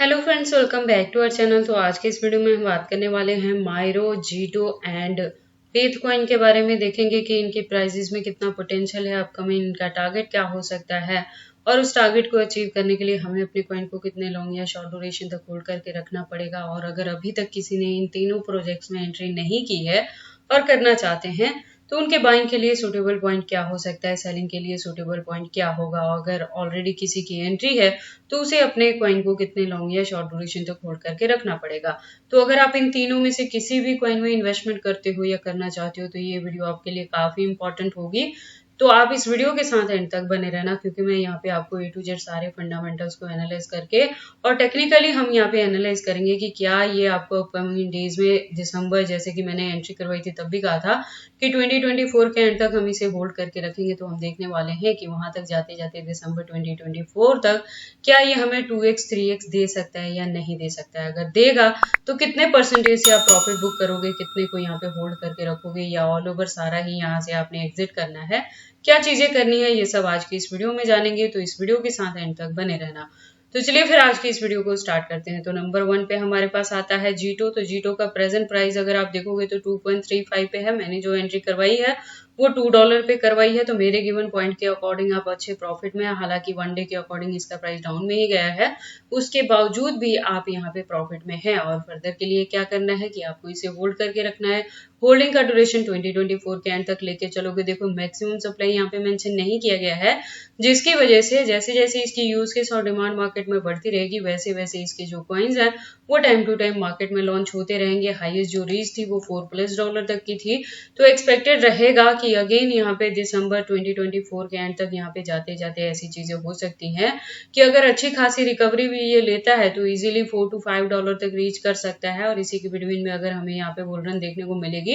Hello friends, welcome back to our channel. तो आज के इस वीडियो में हम बात करने वाले हैं Miro, Jeeto and faith coin के बारे में। देखेंगे कि इनकी प्राइसेस में कितना पोटेंशियल है, अपकमिंग इनका टारगेट क्या हो सकता है और उस टारगेट को अचीव करने के लिए हमें अपने कॉइन को कितने लॉन्ग या शॉर्ट ड्यूरेशन तक होल्ड करके रखना पड़ेगा। और अगर अभी तक किसी ने इन तीनों प्रोजेक्ट्स में एंट्री नहीं की है और करना चाहते हैं तो उनके बाइंग के लिए सूटेबल पॉइंट क्या हो सकता है, सेलिंग के लिए सूटेबल पॉइंट क्या होगा। अगर ऑलरेडी किसी की एंट्री है तो उसे अपने कॉइन को कितने लॉन्ग या शॉर्ट ड्यूरेशन तक होल्ड करके रखना पड़ेगा। तो अगर आप इन तीनों में से किसी भी कॉइन में इन्वेस्टमेंट करते हो या करना चाहते हो तो ये वीडियो आपके लिए काफी इंपॉर्टेंट होगी। तो आप इस वीडियो के साथ एंड तक बने रहना, क्योंकि मैं यहाँ पे आपको ए टू जेड सारे फंडामेंटल्स को एनालाइज करके और टेक्निकली हम यहाँ पे एनालाइज करेंगे कि क्या ये आपको अपकमिंग डेज में दिसंबर, जैसे कि मैंने एंट्री करवाई थी तब भी कहा था कि 2024 के एंड तक हम इसे होल्ड करके रखेंगे। तो हम देखने वाले हैं कि वहां तक जाते जाते दिसंबर 2024 तक क्या ये हमें 2x 3x दे सकता है या नहीं दे सकता है। अगर देगा तो कितने परसेंटेज से आप प्रॉफिट बुक करोगे, कितने को यहाँ पे होल्ड करके रखोगे, या ऑल ओवर सारा ही यहाँ से आपने एग्जिट करना है, क्या चीजें करनी है, ये सब आज की इस वीडियो में जानेंगे। तो इस वीडियो के साथ एंड तक बने रहना। तो चलिए फिर आज की इस वीडियो को स्टार्ट करते हैं। तो नंबर 1 पे हमारे पास आता है जीटो। तो जीटो का प्रेजेंट प्राइस अगर आप देखोगे तो 2.35 पे है। मैंने जो एंट्री करवाई है वो $2 पे करवाई है। तो मेरे गिवन पॉइंट के अकॉर्डिंग आप अच्छे प्रॉफिट में, हालांकि वन डे के अकॉर्डिंग इसका प्राइस डाउन में ही गया है, उसके बावजूद भी आप यहाँ पे प्रॉफिट में है। और फर्दर के लिए क्या करना है कि आपको इसे होल्ड करके रखना है। होल्डिंग का ड्यूरेशन 2024 के एंड तक लेके चलोगे। देखो मैक्सिमम सप्लाई यहाँ पे मेंशन नहीं किया गया है, जिसकी वजह से जैसे जैसे इसकी यूज केस और डिमांड मार्केट में बढ़ती रहेगी वैसे वैसे इसके जो कॉइन्स हैं वो टाइम टू टाइम मार्केट में लॉन्च होते रहेंगे। हाईएस्ट जो रीच थी वो $4+ तक की थी। तो एक्सपेक्टेड रहेगा कि अगेन यहाँ पे दिसंबर 2024 के एंड तक यहाँ पे जाते जाते ऐसी चीजें हो सकती हैं कि अगर अच्छी खासी रिकवरी भी ये लेता है तो इजीली $4 to $5 तक रीच कर सकता है। और इसी के बिटवीन में अगर हमें यहाँ पे बुल रन देखने को मिलेगी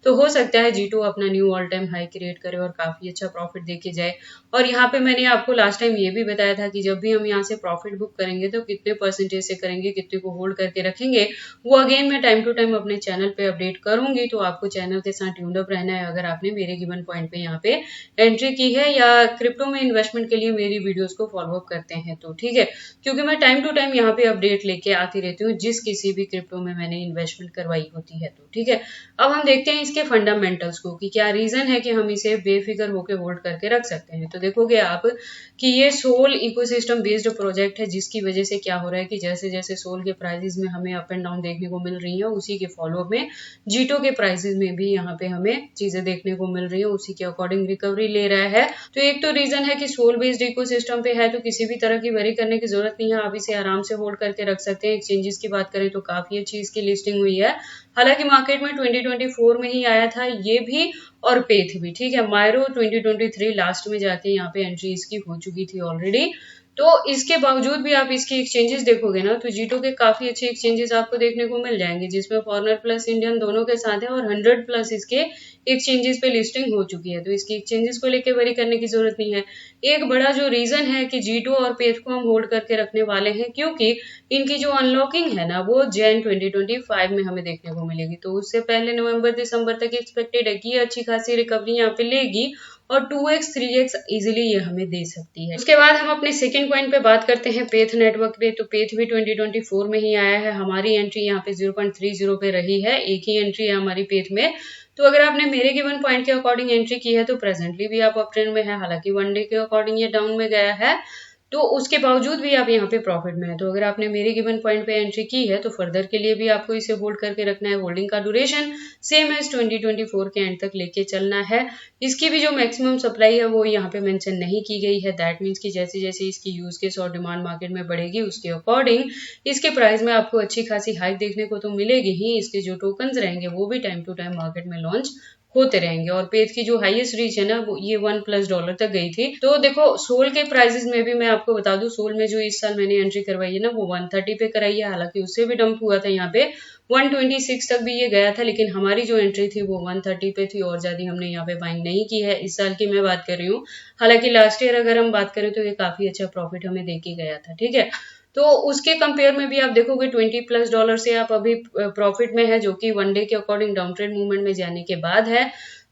तो हो सकता है जीटो अपना knew all time high create करे और काफी अच्छा प्रॉफिट देके जाए। और यहाँ पे मैंने आपको लास्ट टाइम ये भी बताया था कि जब भी हम यहाँ से प्रॉफिट बुक करेंगे तो कितने परसेंटेज से करेंगे, कितने को होल्ड करके रखेंगे, वो अगेन मैं टाइम टू टाइम अपने चैनल पे अपडेट करूंगी। तो आपको चैनल के साथ ट्यून्ड अप रहना है अगर आपने मेरे गिवन पॉइंट पे यहाँ पे एंट्री की है या क्रिप्टो में इन्वेस्टमेंट के लिए मेरी वीडियोस को फॉलो अप करते हैं तो ठीक है, क्योंकि मैं टाइम टू टाइम यहाँ पे अपडेट लेके आती रहती हूँ जिस किसी भी क्रिप्टो में मैंने इन्वेस्टमेंट करवाई होती है। तो ठीक है, अब हम देखते हैं इसके फंडामेंटल्स को कि क्या रीजन है कि हम इसे बेफिक्र होकर होल्ड करके रख सकते हैं। तो देखोगे आप कि ये सोल इकोसिस्टम बेस्ड प्रोजेक्ट है, जिसकी वजह से क्या हो रहा है कि जैसे जैसे सोल के प्राइसेस में हमें अप एंड डाउन देखने को मिल रही है, उसी के फॉलोअप में जीटो के प्राइसेस में भी यहाँ पे हमें चीजें देखने को मिल रही है, उसी के अकॉर्डिंग रिकवरी ले रहा है। तो एक तो रीजन है कि सोल बेस्ड इकोसिस्टम पे है तो किसी भी तरह की वरी करने की जरूरत नहीं है, आप इसे आराम से होल्ड करके रख सकते हैं। एक्सचेंजेस की बात करें तो काफी अच्छी इसकी लिस्टिंग हुई है, हालांकि मार्केट में 2024 में ही आया था ये भी और पेथ भी। ठीक है, मायरो 2023 लास्ट में जाके यहाँ पे एंट्री इसकी हो चुकी थी ऑलरेडी। तो इसके बावजूद भी आप इसके एक्सचेंजेस देखोगे ना तो जीटो के काफी अच्छे एक्सचेंजेस आपको देखने को मिल जाएंगे, जिसमें फॉरनर प्लस इंडियन दोनों के साथ है और 100+ इसके एक्सचेंजेस पे लिस्टिंग हो चुकी है। तो इसकी एक्सचेंजेस को लेकर वरी करने की जरूरत नहीं है। एक बड़ा जो रीजन है कि जीटो और पेथ को हम होल्ड करके रखने वाले हैं क्योंकि इनकी जो अनलॉकिंग है ना वो जैन 2025 में हमें देखने को मिलेगी। तो उससे पहले नवंबर दिसंबर तक एक्सपेक्टेड है कि ये अच्छी खासी रिकवरी यहाँ पे लेगी और 2x 3x इजीली ये हमें दे सकती है। उसके बाद हम अपने सेकंड पॉइंट पे बात करते हैं पेथ नेटवर्क पे। तो पेथ भी 2024 में ही आया है, हमारी एंट्री यहाँ पे 0.30 पे रही है, एक ही एंट्री है हमारी पेथ में। तो अगर आपने मेरे गिवन पॉइंट के अकॉर्डिंग एंट्री की है तो प्रेजेंटली भी आप अप ट्रेंड में है, हालांकि वन डे के अकॉर्डिंग ये डाउन में गया है, तो उसके बावजूद भी आप यहाँ पे प्रॉफिट में है। तो अगर आपने मेरे गिवन पॉइंट पे एंट्री की है तो फर्दर के लिए भी आपको इसे होल्ड करके रखना है। होल्डिंग का ड्यूरेशन सेम एज 2024 के एंड तक लेके चलना है। इसकी भी जो मैक्सिमम सप्लाई है वो यहाँ पे मेंशन नहीं की गई है। दैट मीन्स कि जैसे जैसे इसकी यूज केस और डिमांड मार्केट में बढ़ेगी उसके अकॉर्डिंग इसके प्राइस में आपको अच्छी खासी हाइक देखने को तो मिलेगी ही। इसके जो टोकन्स रहेंगे वो भी टाइम टू टाइम मार्केट में लॉन्च होते रहेंगे। और पेथ की जो हाईएस्ट रीच है ना वो ये $1+ तक गई थी। तो देखो सोल के प्राइसेस में भी मैं आपको बता दूं, सोल में जो इस साल मैंने एंट्री करवाई है ना वो 130 पे कराई है, हालांकि उससे भी डंप हुआ था यहाँ पे 126 तक भी ये गया था, लेकिन हमारी जो एंट्री थी वो 130 पे थी और ज्यादा हमने यहाँ पे बाइंग नहीं की है। इस साल की मैं बात कर रही हूँ, हालांकि लास्ट ईयर अगर हम बात करें तो ये काफी अच्छा प्रॉफिट हमें दे के गया था। ठीक है, तो उसके कंपेयर में भी आप देखोगे $20+ से आप अभी प्रॉफिट में है, जो कि वन डे के अकॉर्डिंग डाउन ट्रेंड मूवमेंट में जाने के बाद है।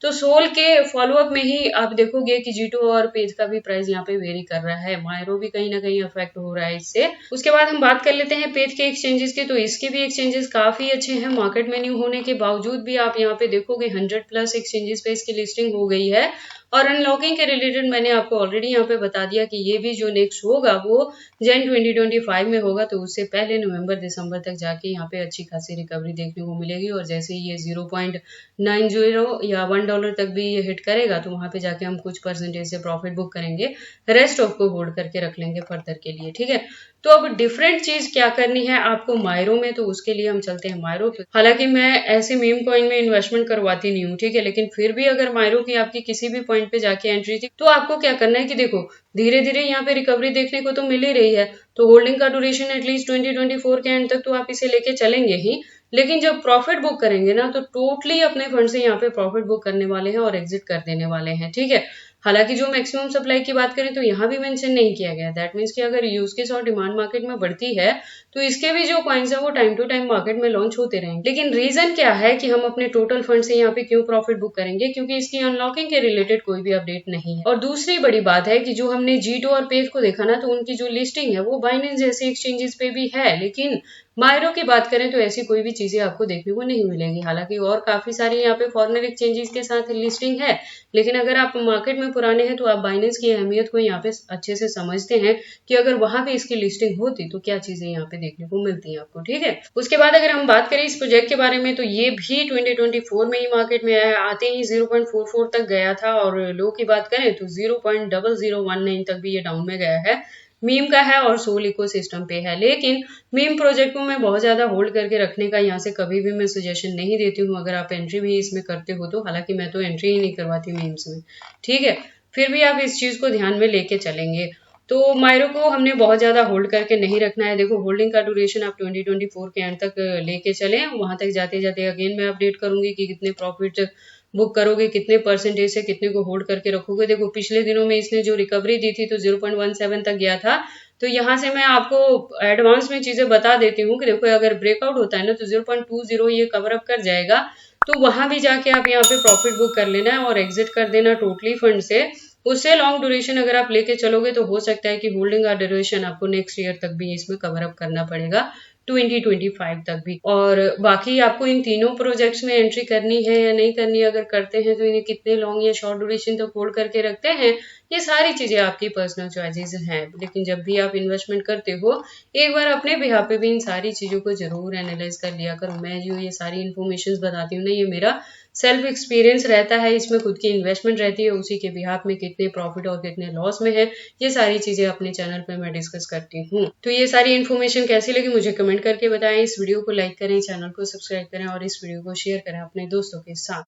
तो सोल के फॉलोअप में ही आप देखोगे कि G2 और पेज का भी प्राइस यहाँ पे वेरी कर रहा है, मायरो भी कहीं ना कहीं अफेक्ट हो रहा है इससे। उसके बाद हम बात कर लेते हैं पेज के एक्सचेंजेस की, तो इसके भी एक्सचेंजेस काफी अच्छे हैं। मार्केट में न्यू होने के बावजूद भी आप यहाँ पे देखोगे 100+ एक्सचेंजेस पे इसकी लिस्टिंग हो गई है। और अनलॉकिंग के रिलेटेड मैंने आपको ऑलरेडी यहाँ पे बता दिया कि ये भी जो नेक्स्ट होगा वो जन 2025 में होगा, तो उससे पहले नवंबर दिसंबर तक जाके यहाँ पे अच्छी खासी रिकवरी देखने को मिलेगी। और जैसे ये 0.90 या $1 तक भी ये हिट करेगा तो वहां पे जाके हम कुछ परसेंटेज से प्रॉफिट बुक करेंगे, रेस्ट ऑफ को होल्ड करके रख लेंगे फर्दर के लिए, ठीक है। तो अब डिफरेंट चीज क्या करनी है आपको मायरो में, तो उसके लिए हम चलते हैं मायरो पे। हालांकि मैं ऐसे मीम कॉइन में इन्वेस्टमेंट करवाती नहीं हूँ, ठीक है, लेकिन फिर भी अगर मायरो की आपकी किसी भी पॉइंट पे जाके एंट्री थी तो आपको क्या करना है कि देखो धीरे धीरे यहाँ पे रिकवरी देखने को तो मिल ही रही है, तो होल्डिंग का ड्यूरेशन एटलीस्ट 2024 के एंड तक तो आप इसे लेके चलेंगे ही। लेकिन जब प्रॉफिट बुक करेंगे ना तो टोटली अपने फंड से यहाँ पे प्रॉफिट बुक करने वाले हैं और एग्जिट कर देने वाले हैं, ठीक है। हालांकि जो मैक्सिमम सप्लाई की बात करें तो यहाँ भी मेंशन नहीं किया गया, दैट मीन्स कि अगर यूज केस और डिमांड मार्केट में बढ़ती है तो इसके भी जो कॉइन्स है वो टाइम टू टाइम मार्केट में लॉन्च होते रहेंगे। लेकिन रीजन क्या है कि हम अपने टोटल फंड से यहाँ पे क्यों प्रॉफिट बुक करेंगे, क्योंकि इसकी अनलॉकिंग के रिलेटेड कोई भी अपडेट नहीं है। और दूसरी बड़ी बात है कि जो हमने G2 और पेज को देखा ना, तो उनकी जो लिस्टिंग है वो बाइनेंस जैसे एक्सचेंजेस पे भी है, लेकिन मायरो की बात करें तो ऐसी कोई भी चीजें आपको देखने को नहीं मिलेगी। हालांकि और काफी सारी यहाँ पे फॉरेनर एक्सचेंजेस के साथ लिस्टिंग है, लेकिन अगर आप मार्केट में पुराने हैं तो आप बाइनेंस की अहमियत को यहाँ पे अच्छे से समझते हैं कि अगर वहां पे इसकी लिस्टिंग होती तो क्या चीजें यहाँ पे देखने को मिलती है आपको, ठीक है। उसके बाद अगर हम बात करें इस प्रोजेक्ट के बारे में तो ये भी 2024 में ही मार्केट में आया, आते ही 0.44 तक गया था और लो की बात करें तो 0.0019 तक भी ये डाउन में गया है। मीम का है और सोल इकोसिस्टम पे है, लेकिन मीम प्रोजेक्ट को मैं बहुत ज्यादा होल्ड करके रखने का यहाँ से कभी भी मैं सजेशन नहीं देती हूँ अगर आप एंट्री भी इसमें करते हो तो। हालांकि मैं तो एंट्री ही नहीं करवाती मीम्स में, ठीक है, फिर भी आप इस चीज को ध्यान में लेके चलेंगे। तो मायरो को हमने बहुत ज्यादा होल्ड करके नहीं रखना है। देखो होल्डिंग का ड्यूरेशन आप 2024 के एंड तक लेके चले, वहां तक जाते जाते अगेन मैं अपडेट करूंगी कि कितने प्रॉफिट बुक करोगे, कितने परसेंटेज से कितने को होल्ड करके रखोगे। देखो पिछले दिनों में इसने जो रिकवरी दी थी तो 0.17 तक गया था, तो यहाँ से मैं आपको एडवांस में चीजें बता देती हूँ कि देखो अगर ब्रेकआउट होता है ना तो 0.20 ये कवर अप कर जाएगा, तो वहां भी जाके आप यहाँ पे प्रॉफिट बुक कर लेना है और एग्जिट कर देना टोटली फंड से। उससे लॉन्ग ड्यूरेशन अगर आप लेके चलोगे तो हो सकता है कि होल्डिंग का ड्यूरेशन आपको नेक्स्ट ईयर तक भी इसमें कवर अप करना पड़ेगा, 2025 तक भी। और बाकी आपको इन तीनों प्रोजेक्ट्स में एंट्री करनी है या नहीं करनी, अगर करते हैं तो इन्हें कितने लॉन्ग या शॉर्ट ड्यूरेशन तक होल्ड करके रखते हैं, ये सारी चीजें आपकी पर्सनल चॉइसेस हैं। लेकिन जब भी आप इन्वेस्टमेंट करते हो एक बार अपने बिहाफ पे भी इन सारी चीजों को जरूर एनालाइज कर लिया करो। मैं जो ये सारी इन्फॉर्मेशन बताती हूँ ना, ये मेरा सेल्फ एक्सपीरियंस रहता है, इसमें खुद की इन्वेस्टमेंट रहती है, उसी के बिहाफ में कितने प्रॉफिट और कितने लॉस में है ये सारी चीजें अपने चैनल पे मैं डिस्कस करती हूँ। तो ये सारी इन्फॉर्मेशन कैसी लगी मुझे कमेंट करके बताएं, इस वीडियो को लाइक करें, चैनल को सब्सक्राइब करें और इस वीडियो को शेयर करें अपने दोस्तों के साथ।